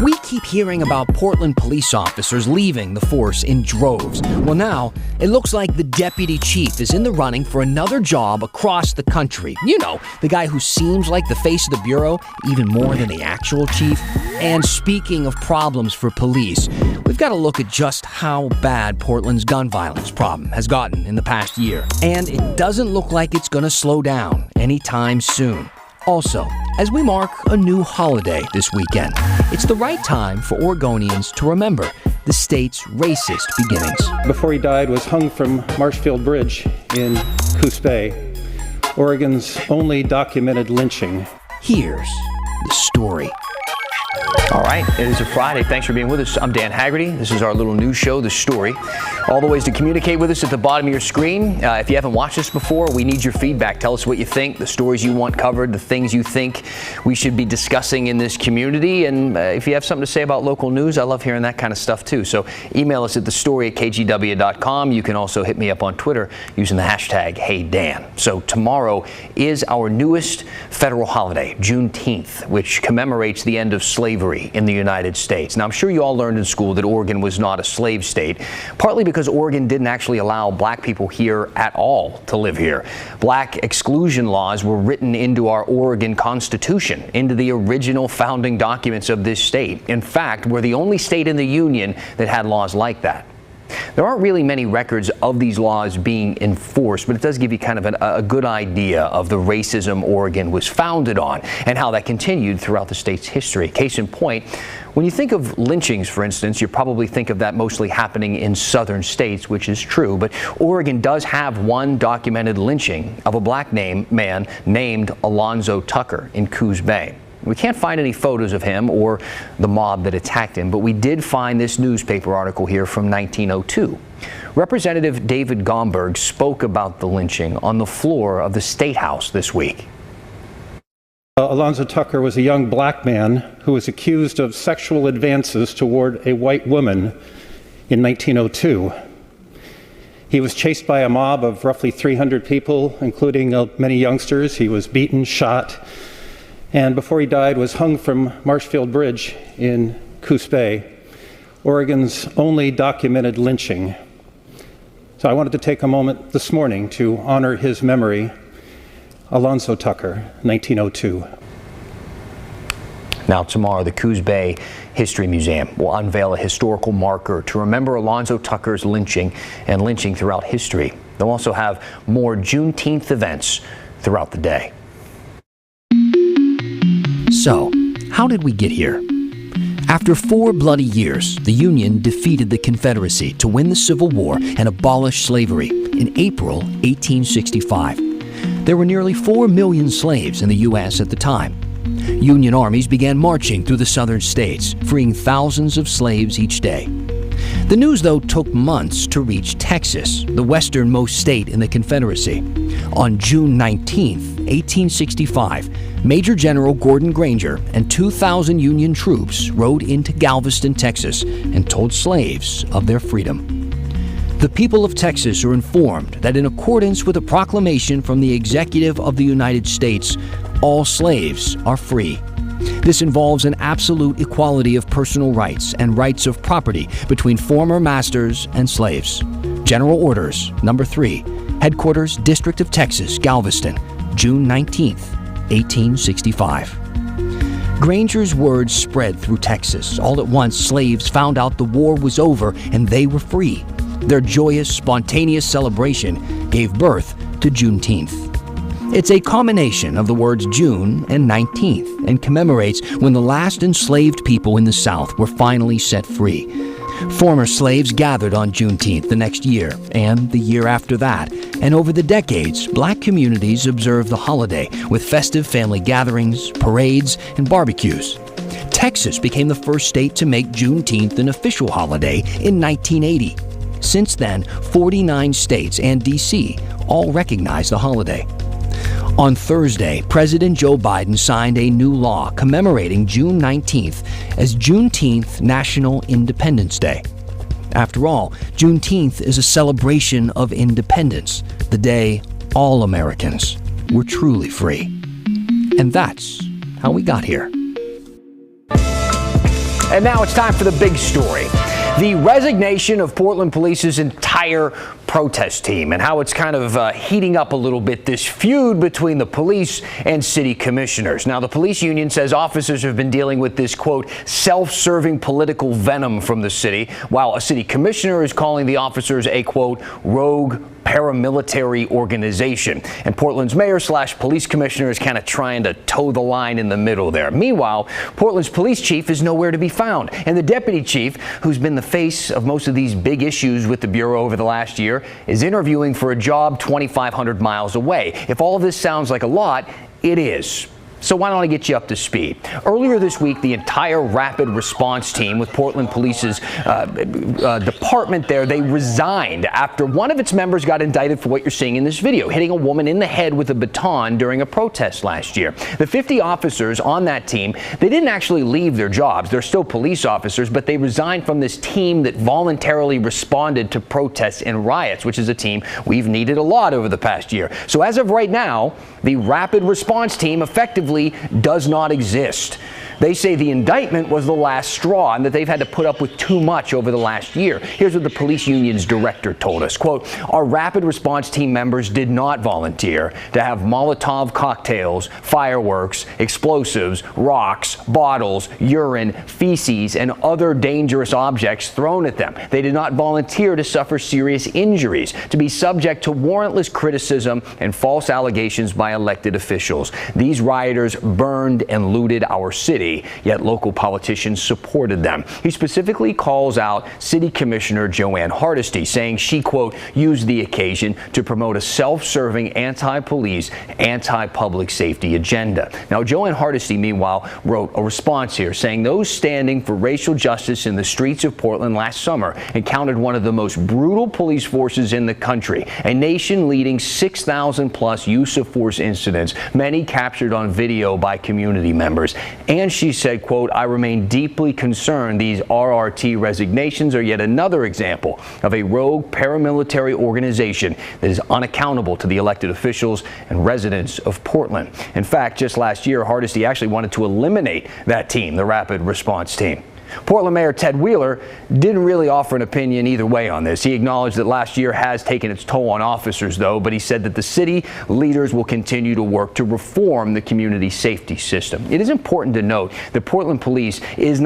We keep hearing about Portland police officers leaving the force in droves. Well, now, it looks like the deputy chief is in the running for another job across the country. You know, the guy who seems like the face of the bureau, even more than the actual chief. And speaking of problems for police, we've got to look at just how bad Portland's gun violence problem has gotten in the past year. And it doesn't look like it's going to slow down anytime soon. Also, as we mark a new holiday this weekend, it's the right time for Oregonians to remember the state's racist beginnings. Before he died, was hung from Marshfield Bridge in Coos Bay, Oregon's only documented lynching. Here's the story. All right, it is a Friday. Thanks for being with us. I'm Dan Haggerty. This is our little news show, The Story. All the ways to communicate with us at the bottom of your screen. If you haven't watched this before, we need your feedback. Tell us what you think, the stories you want covered, the things you think we should be discussing in this community. And if you have something to say about local news, I love hearing that kind of stuff too. So email us at thestory@kgw.com. You can also hit me up on Twitter using the hashtag HeyDan. So tomorrow is our newest federal holiday, Juneteenth, which commemorates the end of slavery in the United States. Now, I'm sure you all learned in school that Oregon was not a slave state, partly because Oregon didn't actually allow black people here at all to live here. Black exclusion laws were written into our Oregon Constitution, into the original founding documents of this state. In fact, we're the only state in the Union that had laws like that. There aren't really many records of these laws being enforced, but it does give you kind of a good idea of the racism Oregon was founded on and how that continued throughout the state's history. Case in point, when you think of lynchings, for instance, you probably think of that mostly happening in southern states, which is true, but Oregon does have one documented lynching of a black man named Alonzo Tucker in Coos Bay. We can't find any photos of him or the mob that attacked him, but we did find this newspaper article here from 1902. Representative David Gomberg spoke about the lynching on the floor of the State House this week. Alonzo Tucker was a young black man who was accused of sexual advances toward a white woman in 1902. He was chased by a mob of roughly 300 people, including many youngsters. He was beaten, shot, and before he died was hung from Marshfield Bridge in Coos Bay, Oregon's only documented lynching. So I wanted to take a moment this morning to honor his memory. Alonzo Tucker, 1902. Now tomorrow, the Coos Bay History Museum will unveil a historical marker to remember Alonzo Tucker's lynching and lynching throughout history. They'll also have more Juneteenth events throughout the day. So, how did we get here? After 4 bloody years, the Union defeated the Confederacy to win the Civil War and abolish slavery in April 1865. There were nearly 4 million slaves in the U.S. at the time. Union armies began marching through the southern states, freeing thousands of slaves each day. The news, though, took months to reach Texas, the westernmost state in the Confederacy. On June 19, 1865, Major General Gordon Granger and 2,000 Union troops rode into Galveston, Texas, and told slaves of their freedom. The people of Texas are informed that in accordance with a proclamation from the Executive of the United States, all slaves are free. This involves an absolute equality of personal rights and rights of property between former masters and slaves. General Orders, Number 3, Headquarters, District of Texas, Galveston, June 19, 1865. Granger's words spread through Texas. All at once, slaves found out the war was over and they were free. Their joyous, spontaneous celebration gave birth to Juneteenth. It's a combination of the words June and 19th and commemorates when the last enslaved people in the South were finally set free. Former slaves gathered on Juneteenth the next year and the year after that, and over the decades, black communities observed the holiday with festive family gatherings, parades, and barbecues. Texas became the first state to make Juneteenth an official holiday in 1980. Since then, 49 states and D.C. all recognize the holiday. On Thursday, President Joe Biden signed a new law commemorating June 19th as Juneteenth National Independence Day. After all, Juneteenth is a celebration of independence, the day all Americans were truly free. And that's how we got here. And now it's time for the big story. The resignation of Portland Police's entire protest team and how it's kind of heating up a little bit, this feud between the police and city commissioners. Now, the police union says officers have been dealing with this, quote, self-serving political venom from the city, while a city commissioner is calling the officers a, quote, rogue paramilitary organization. And Portland's mayor / police commissioner is kind of trying to toe the line in the middle there. Meanwhile, Portland's police chief is nowhere to be found. And the deputy chief, who's been the face of most of these big issues with the Bureau over the last year, is interviewing for a job 2,500 miles away. If all of this sounds like a lot, it is. So why don't I get you up to speed? Earlier this week, the entire Rapid Response Team with Portland Police's department there, they resigned after one of its members got indicted for what you're seeing in this video, hitting a woman in the head with a baton during a protest last year. The 50 officers on that team, they didn't actually leave their jobs. They're still police officers, but they resigned from this team that voluntarily responded to protests and riots, which is a team we've needed a lot over the past year. So as of right now, the Rapid Response Team effectively does not exist. They say the indictment was the last straw and that they've had to put up with too much over the last year. Here's what the police union's director told us. Quote, our Rapid Response Team members did not volunteer to have Molotov cocktails, fireworks, explosives, rocks, bottles, urine, feces, and other dangerous objects thrown at them. They did not volunteer to suffer serious injuries, to be subject to warrantless criticism and false allegations by elected officials. These rioters burned and looted our city, yet local politicians supported them. He specifically calls out City Commissioner Joanne Hardesty, saying she, quote, used the occasion to promote a self-serving anti-police, anti-public safety agenda. Now, Joanne Hardesty, meanwhile, wrote a response here saying those standing for racial justice in the streets of Portland last summer encountered one of the most brutal police forces in the country, a nation-leading 6,000 plus use of force incidents, many captured on video by community members. And she said, quote, I remain deeply concerned these RRT resignations are yet another example of a rogue paramilitary organization that is unaccountable to the elected officials and residents of Portland. In fact, just last year, Hardesty actually wanted to eliminate that team, the Rapid Response Team. Portland Mayor Ted Wheeler didn't really offer an opinion either way on this. He acknowledged that last year has taken its toll on officers, though, but he said that the city leaders will continue to work to reform the community safety system. It is important to note that Portland Police is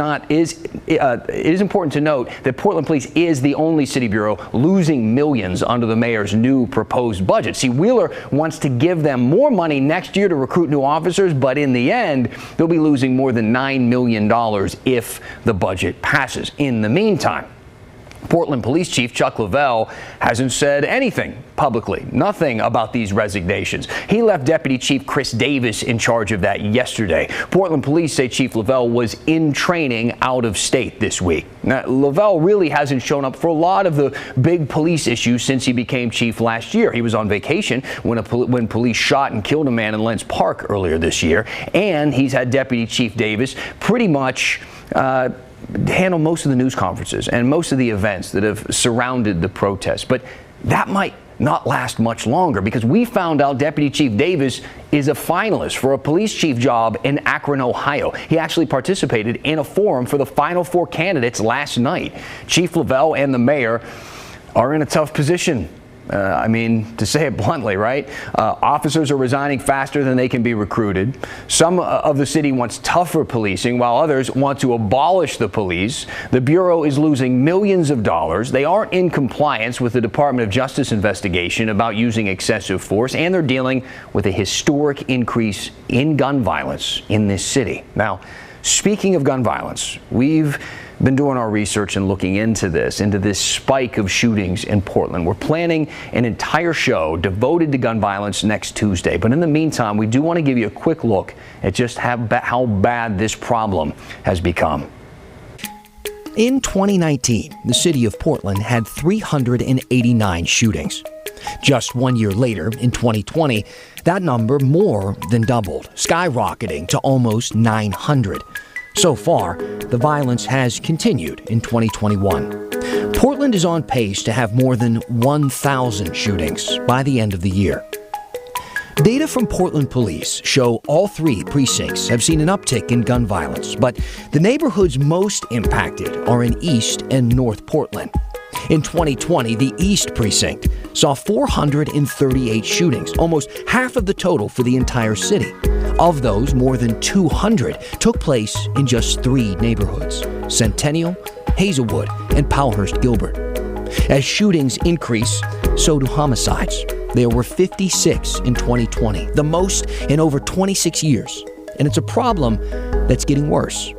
the only city bureau losing millions under the mayor's new proposed budget. See, Wheeler wants to give them more money next year to recruit new officers, but in the end, they'll be losing more than $9 million if the budget passes. In the meantime, Portland Police Chief Chuck Lavelle hasn't said anything publicly, nothing about these resignations. He left Deputy Chief Chris Davis in charge of that yesterday. Portland Police say Chief Lavelle was in training out of state this week. Now, Lavelle really hasn't shown up for a lot of the big police issues since he became chief last year. He was on vacation when police shot and killed a man in Lents Park earlier this year, and he's had Deputy Chief Davis pretty much handle most of the news conferences and most of the events that have surrounded the protests. But that might not last much longer because we found out Deputy Chief Davis is a finalist for a police chief job in Akron, Ohio. He actually participated in a forum for the final 4 candidates last night. Chief Lavelle and the mayor are in a tough position. I mean, to say it bluntly, right? Officers are resigning faster than they can be recruited. Some of the city wants tougher policing, while others want to abolish the police. The Bureau is losing millions of dollars. They aren't in compliance with the Department of Justice investigation about using excessive force, and they're dealing with a historic increase in gun violence in this city. Now, speaking of gun violence, we've been doing our research and looking into this spike of shootings in Portland. We're planning an entire show devoted to gun violence next Tuesday. But in the meantime, we do want to give you a quick look at just how bad this problem has become. In 2019, the city of Portland had 389 shootings. Just 1 year later, in 2020, that number more than doubled, skyrocketing to almost 900. So far, the violence has continued in 2021. Portland is on pace to have more than 1,000 shootings by the end of the year. Data from Portland police show all 3 precincts have seen an uptick in gun violence, but the neighborhoods most impacted are in East and North Portland. In 2020, the East Precinct saw 438 shootings, almost half of the total for the entire city. Of those, more than 200 took place in just 3 neighborhoods: Centennial, Hazelwood, and Powellhurst-Gilbert. As shootings increase, so do homicides. There were 56 in 2020, the most in over 26 years. And it's a problem that's getting worse.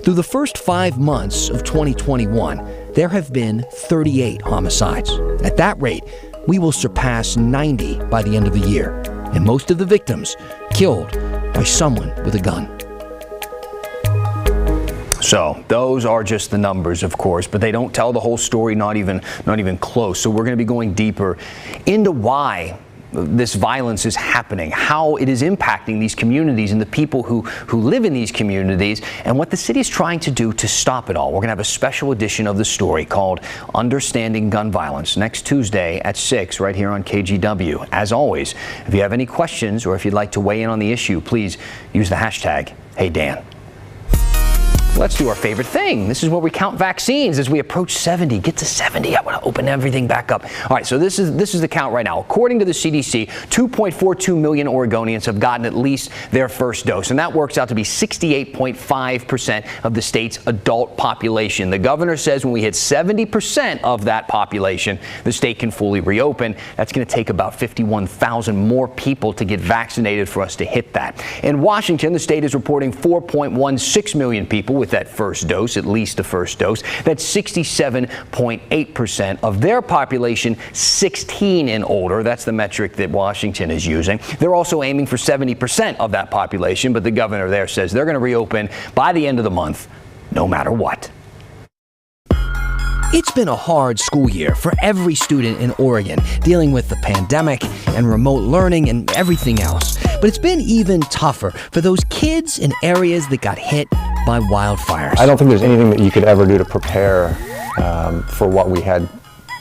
Through the first 5 months of 2021, there have been 38 homicides. At that rate, we will surpass 90 by the end of the year. And most of the victims killed by someone with a gun. So those are just the numbers, of course, but they don't tell the whole story, not even close. So we're going to be going deeper into why this violence is happening, how it is impacting these communities and the people who live in these communities, and what the city is trying to do to stop it all. We're going to have a special edition of the story called Understanding Gun Violence next Tuesday at 6 right here on KGW. As always, if you have any questions or if you'd like to weigh in on the issue, please use the hashtag #HeyDan. Let's do our favorite thing. This is where we count vaccines as we approach 70. Get to 70. I want to open everything back up. All right, so this is the count right now. According to the CDC, 2.42 million Oregonians have gotten at least their first dose, and that works out to be 68.5% of the state's adult population. The governor says when we hit 70% of that population, the state can fully reopen. That's going to take about 51,000 more people to get vaccinated for us to hit that. In Washington, the state is reporting 4.16 million people with that first dose, at least the first dose. That's 67.8% of their population 16 and older. That's the metric that Washington is using. They're also aiming for 70% of that population, but the governor there says they're going to reopen by the end of the month, no matter what. It's been a hard school year for every student in Oregon, dealing with the pandemic and remote learning and everything else. But it's been even tougher for those kids in areas that got hit by wildfires. I don't think there's anything that you could ever do to prepare for what we had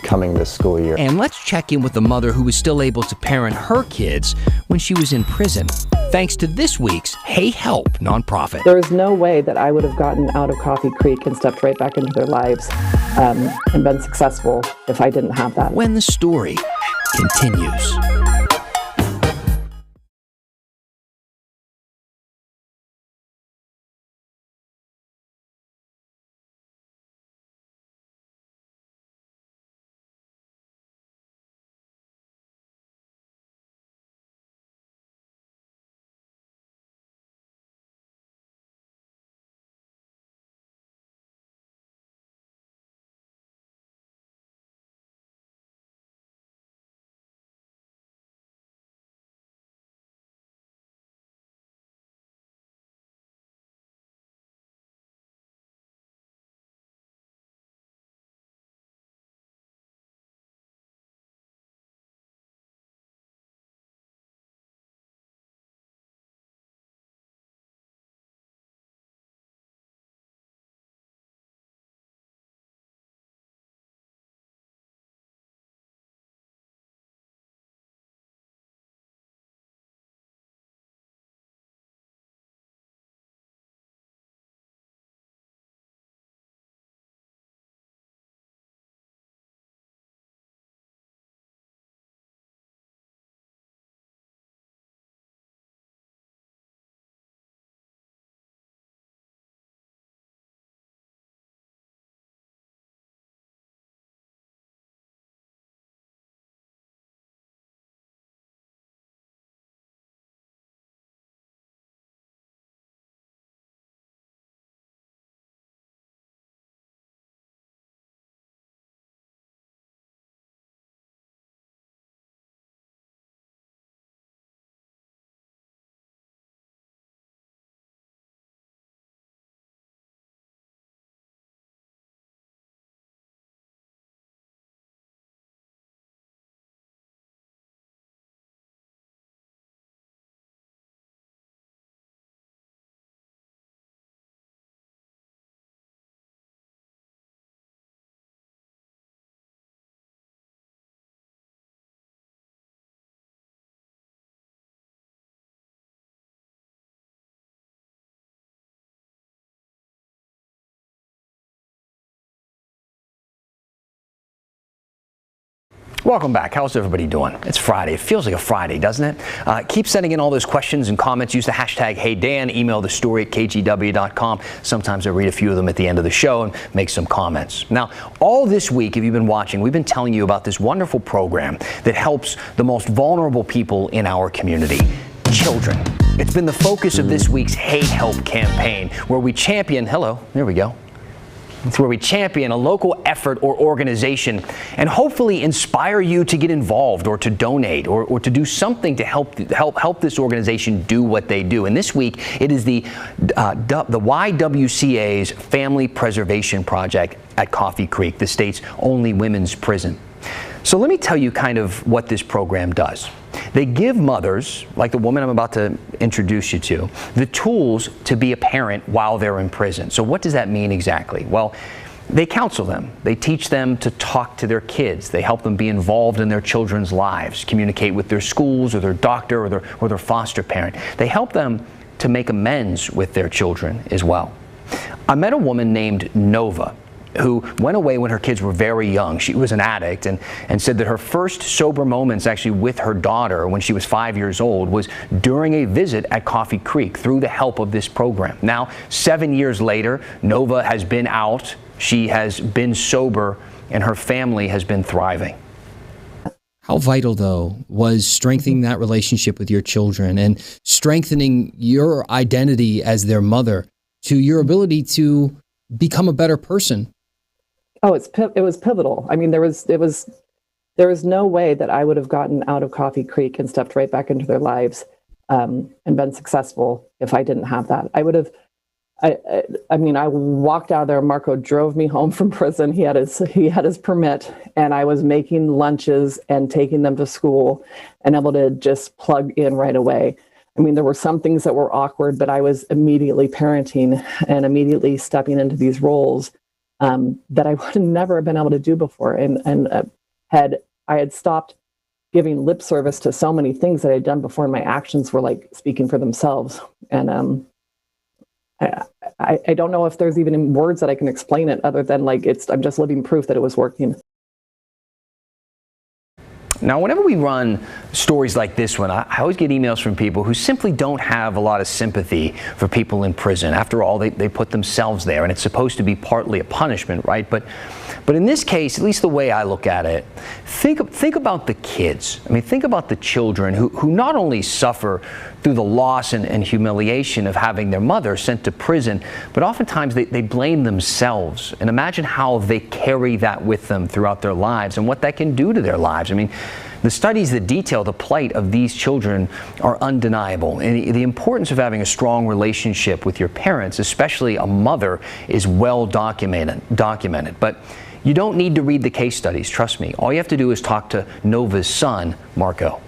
coming this school year. And let's check in with the mother who was still able to parent her kids when she was in prison, thanks to this week's Hey Help nonprofit. There is no way that I would have gotten out of Coffee Creek and stepped right back into their lives and been successful if I didn't have that. When the story continues. Welcome back. How's everybody doing? It's Friday. It feels like a Friday, doesn't it? Keep sending in all those questions and comments. Use the hashtag HeyDan. Email the story at kgw.com. Sometimes I read a few of them at the end of the show and make some comments. Now, all this week, if you've been watching, we've been telling you about this wonderful program that helps the most vulnerable people in our community, children. It's been the focus of this week's Hey Help campaign, where we champion, there we go. It's where we champion a local effort or organization and hopefully inspire you to get involved or to donate or to do something to help this organization do what they do. And this week, it is the YWCA's Family Preservation Project at Coffee Creek, the state's only women's prison. So let me tell you kind of what this program does. They give mothers, like the woman I'm about to introduce you to, the tools to be a parent while they're in prison. So what does that mean exactly? Well, they counsel them. They teach them to talk to their kids. They help them be involved in their children's lives, communicate with their schools or their doctor or their foster parent. They help them to make amends with their children as well. I met a woman named Nova, who went away when her kids were very young. She was an addict and said that her first sober moments actually with her daughter when she was 5 years old was during a visit at Coffee Creek through the help of this program. Now, 7 years later, Nova has been out, she has been sober, and her family has been thriving. How vital, though, was strengthening that relationship with your children and strengthening your identity as their mother to your ability to become a better person? Oh, it was pivotal. I mean, there was no way that I would have gotten out of Coffee Creek and stepped right back into their lives and been successful if I didn't have that. I would have. I mean, I walked out of there. Marco drove me home from prison. He had his permit, and I was making lunches and taking them to school, and able to just plug in right away. I mean, there were some things that were awkward, but I was immediately parenting and immediately stepping into these roles that I would never have been able to do before. And I had stopped giving lip service to so many things that I'd done before, and my actions were like speaking for themselves. And I don't know if there's even words that I can explain it other than like I'm just living proof that it was working. Now, whenever we run stories like this one, I always get emails from people who simply don't have a lot of sympathy for people in prison. After all, they put themselves there, and it's supposed to be partly a punishment, right? But in this case, at least the way I look at it, think about the kids. I mean, think about the children who not only suffer through the loss and humiliation of having their mother sent to prison, but oftentimes they blame themselves. And imagine how they carry that with them throughout their lives and what that can do to their lives. I mean, the studies that detail the plight of these children are undeniable. And the importance of having a strong relationship with your parents, especially a mother, is well documented. But you don't need to read the case studies, trust me. All you have to do is talk to Nova's son, Marco.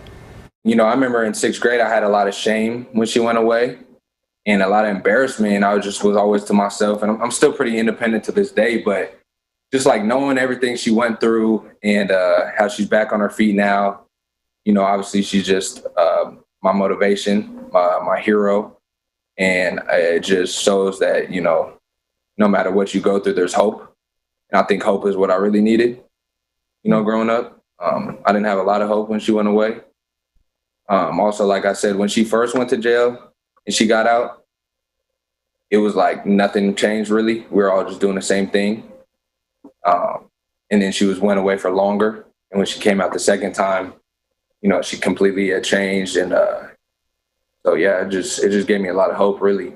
You know, I remember in 6th grade, I had a lot of shame when she went away and a lot of embarrassment. And I was always to myself, and I'm still pretty independent to this day, but just like knowing everything she went through and how she's back on her feet now, you know, obviously she's just my motivation, my hero. And it just shows that, you know, no matter what you go through, there's hope. And I think hope is what I really needed, you know, growing up. I didn't have a lot of hope when she went away. Also, like I said, when she first went to jail and she got out, it was like nothing changed really. We were all just doing the same thing. And then she went away for longer. And when she came out the second time, you know, she completely had changed. And so, yeah, it just gave me a lot of hope, really.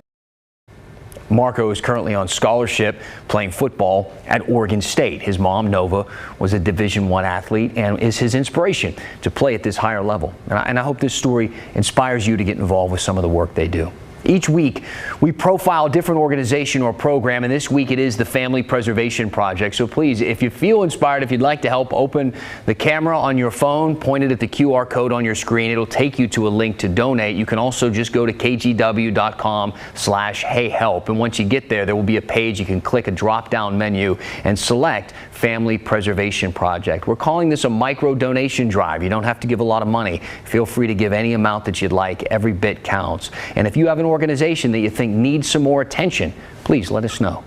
Marco is currently on scholarship playing football at Oregon State. His mom, Nova, was a Division I athlete and is his inspiration to play at this higher level. And I hope this story inspires you to get involved with some of the work they do. Each week, we profile a different organization or program, and this week it is the Family Preservation Project. So please, if you feel inspired, if you'd like to help, open the camera on your phone, point it at the QR code on your screen. It'll take you to a link to donate. You can also just go to kgw.com/heyhelp. And once you get there, there will be a page. You can click a drop-down menu and select Family Preservation Project. We're calling this a micro donation drive. You don't have to give a lot of money. Feel free to give any amount that you'd like. Every bit counts. And if you have an organization that you think needs some more attention, please let us know.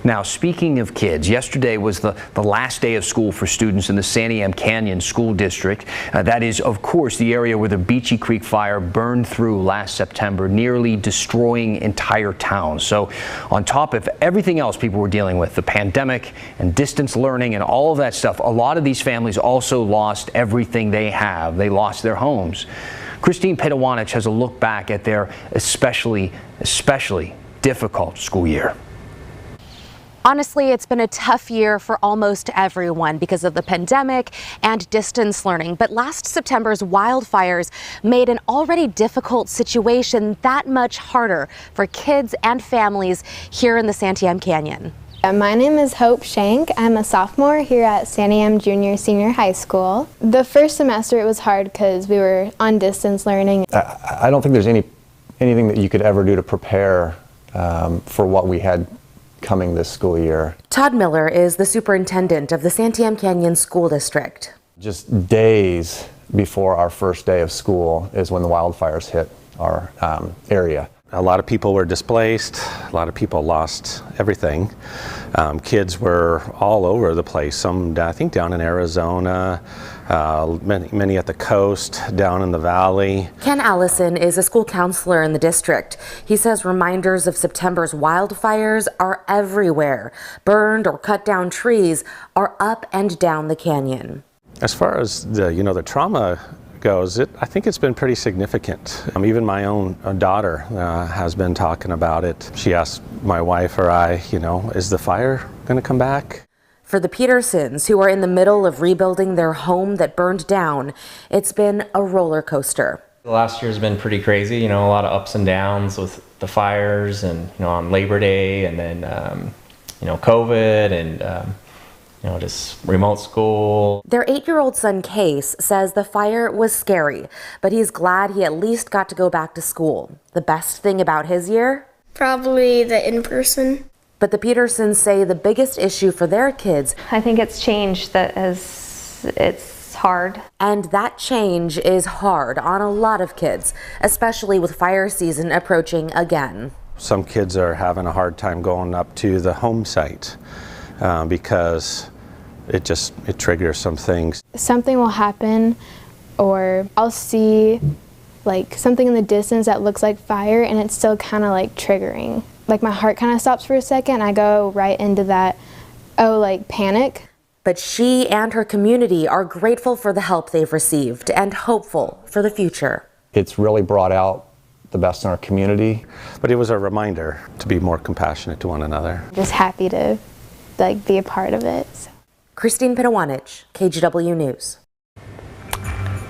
Now, speaking of kids, yesterday was the last day of school for students in the Santiam Canyon School District. That is, of course, the area where the Beachy Creek fire burned through last September, nearly destroying entire towns. So on top of everything else people were dealing with, the pandemic and distance learning and all of that stuff, a lot of these families also lost everything they have. They lost their homes. Christine Petewanich has a look back at their especially difficult school year. Honestly, it's been a tough year for almost everyone because of the pandemic and distance learning. But last September's wildfires made an already difficult situation that much harder for kids and families here in the Santiam Canyon. My name is Hope Shank. I'm a sophomore here at Santiam Senior High School. The first semester it was hard because we were on distance learning. I don't think there's anything that you could ever do to prepare for what we had coming this school year. Todd Miller is the superintendent of the Santiam Canyon School District. Just days before our first day of school is when the wildfires hit our area. A lot of people were displaced, a lot of people lost everything. Kids were all over the place, some I think down in Arizona, many at the coast, down in the valley. Ken Allison is a school counselor in the district. He says reminders of September's wildfires are everywhere. Burned or cut down trees are up and down the canyon. As far as the trauma goes, I think it's been pretty significant. Even my own daughter has been talking about it. She asked my wife or I, is the fire going to come back? For the Petersons, who are in the middle of rebuilding their home that burned down, it's been a roller coaster. The last year's been pretty crazy, a lot of ups and downs with the fires and, on Labor Day and then, COVID and, just remote school. Their 8-year-old son, Case, says the fire was scary, but he's glad he at least got to go back to school. The best thing about his year? Probably the in-person. But the Petersons say the biggest issue for their kids, I think it's change that it's hard. And that change is hard on a lot of kids, especially with fire season approaching again. Some kids are having a hard time going up to the home site because it triggers some things. Something will happen, or I'll see like something in the distance that looks like fire and it's still kind of like triggering. Like my heart kind of stops for a second. I go right into that, panic. But she and her community are grateful for the help they've received and hopeful for the future. It's really brought out the best in our community. But it was a reminder to be more compassionate to one another. Just happy to be a part of it. So. Christine Petewanich, KGW News.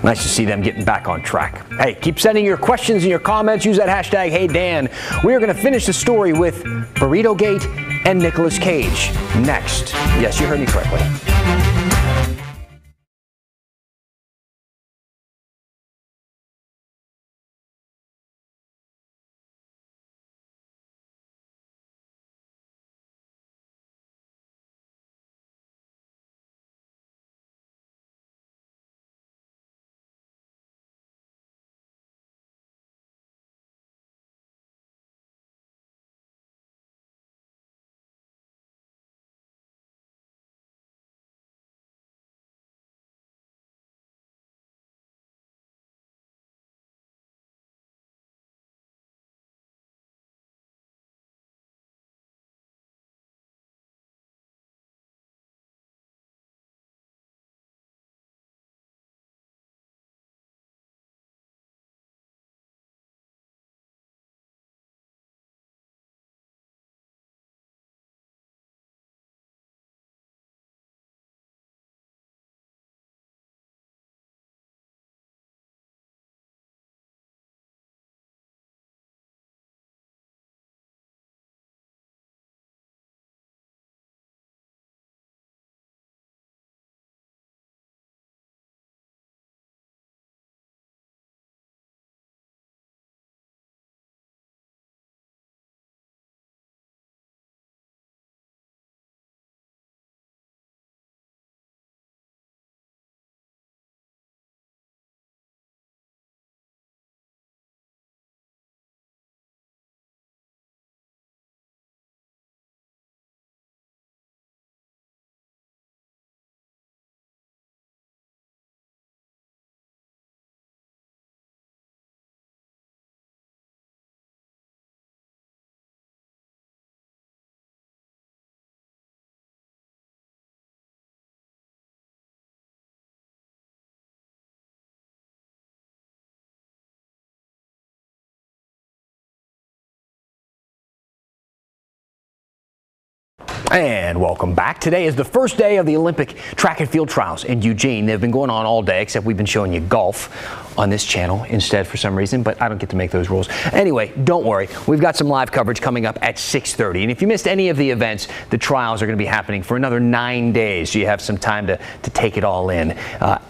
Nice to see them getting back on track. Hey, keep sending your questions and your comments. Use that hashtag #HeyDan. We are going to finish the story with Burrito Gate and Nicolas Cage next. Yes, you heard me correctly. And welcome back. Today is the first day of the Olympic track and field trials in Eugene. They've been going on all day, except we've been showing you golf on this channel instead for some reason, but I don't get to make those rules. Anyway, don't worry. We've got some live coverage coming up at 6:30. And if you missed any of the events, the trials are going to be happening for another 9 days, so you have some time to take it all in.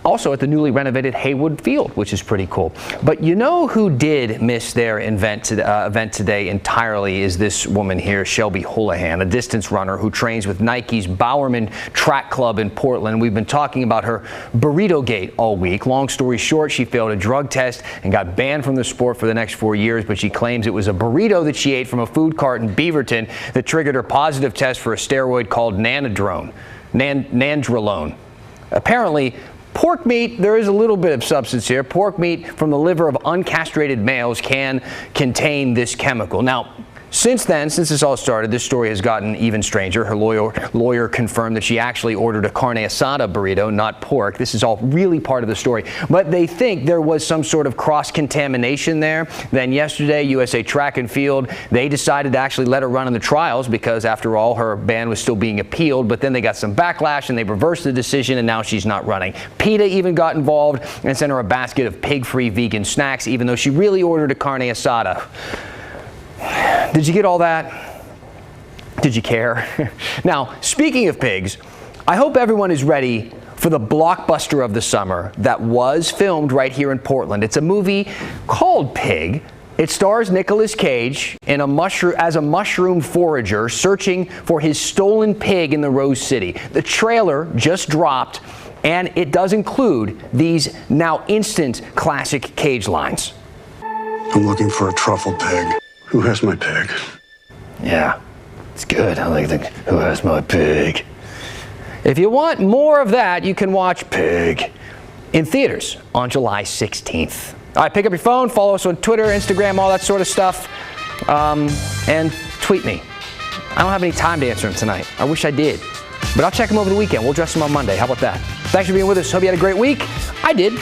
Also at the newly renovated Haywood Field, which is pretty cool. But you know who did miss their event today entirely is this woman here, Shelby Houlihan, a distance runner who trains with Nike's Bowerman Track Club in Portland. We've been talking about her burrito gate all week. Long story short, she failed a drug test and got banned from the sport for the next 4 years, but she claims it was a burrito that she ate from a food cart in Beaverton that triggered her positive test for a steroid called nandrolone. Apparently, pork meat, there is a little bit of substance here. Pork meat from the liver of uncastrated males can contain this chemical. Now, since then, since this all started, this story has gotten even stranger. Her lawyer confirmed that she actually ordered a carne asada burrito, not pork. This is all really part of the story. But they think there was some sort of cross-contamination there. Then yesterday, USA Track and Field, they decided to actually let her run in the trials because, after all, her ban was still being appealed. But then they got some backlash and they reversed the decision, and now she's not running. PETA even got involved and sent her a basket of pig-free vegan snacks, even though she really ordered a carne asada. Did you get all that? Did you care? Now, speaking of pigs, I hope everyone is ready for the blockbuster of the summer that was filmed right here in Portland. It's a movie called Pig. It stars Nicolas Cage in as a mushroom forager searching for his stolen pig in the Rose City. The trailer just dropped, and it does include these now instant classic Cage lines. I'm looking for a truffle pig. Who has my pig? Yeah, it's good. I like the Who Has My Pig. If you want more of that, you can watch Pig in theaters on July 16th. All right, pick up your phone, follow us on Twitter, Instagram, all that sort of stuff, and tweet me. I don't have any time to answer them tonight. I wish I did. But I'll check them over the weekend. We'll address them on Monday. How about that? Thanks for being with us. Hope you had a great week. I did.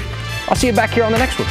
I'll see you back here on the next one.